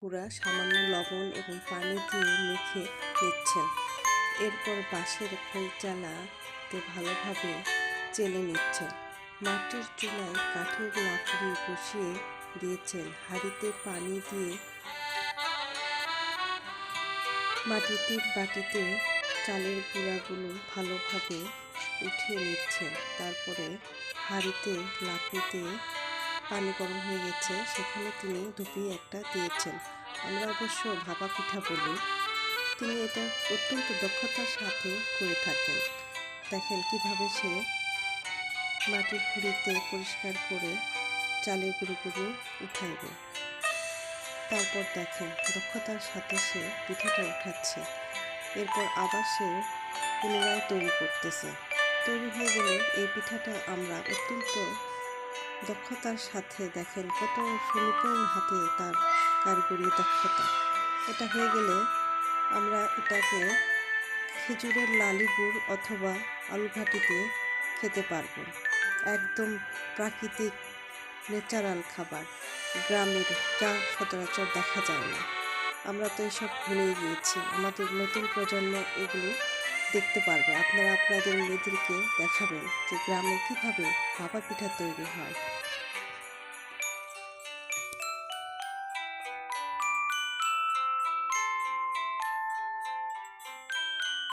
গুঁড়া সামান্য লবণ এবং পানি দিয়ে মেখে নিচ্ছেন। এরপর বাঁশের খৈচালাতে ভালোভাবে চেলে নিচ্ছেন। মাটির চুলায় কাঠের লাকড়ি বসিয়ে দিয়েছেন। হাঁড়িতে পানি দিয়ে মাটির বাটিতে চালের গুঁড়াগুলো ভালোভাবে উঠিয়ে নিচ্ছেন। তারপরে হাঁড়িতে লাকড়িতে পানি গরম হয়ে গেছে, সেখানে তিনি ডুবিয়ে একটা দিয়েছেন। আমরা অবশ্য ভাপা পিঠা বলি। তিনি এটা অত্যন্ত দক্ষতার সাথে করে থাকেন। দেখেন কিভাবে সে মাটির খুঁড়িতে পরিষ্কার করে চালের গুঁড়োগুলো উঠাইবে। তারপর দেখেন দক্ষতার সাথে সে পিঠাটা উঠাচ্ছে। এরপর আবার সে পুনরায় তৈরি করতেছে। তৈরি হয়ে গেলে এই পিঠাটা আমরা অত্যন্ত দক্ষতার সাথে, দেখেন কত সুনিপুণ হাতে তার কারিগরি দক্ষতা। এটা হয়ে গেলে আমরা এটাকে খেজুরের লালি গুড় অথবা আলুঘাটিতে খেতে পারবো। একদম প্রাকৃতিক ন্যাচারাল খাবার, গ্রামের, যা সচরাচর দেখা যায় না। আমরা তো এসব ভুলেই গিয়েছি। আমাদের নতুন প্রজন্ম এগুলো দেখতে পারবে। আপনারা আপনাদের মেয়েদেরকে দেখাবেন যে গ্রামে কিভাবে ভাপা পিঠা তৈরি হয়।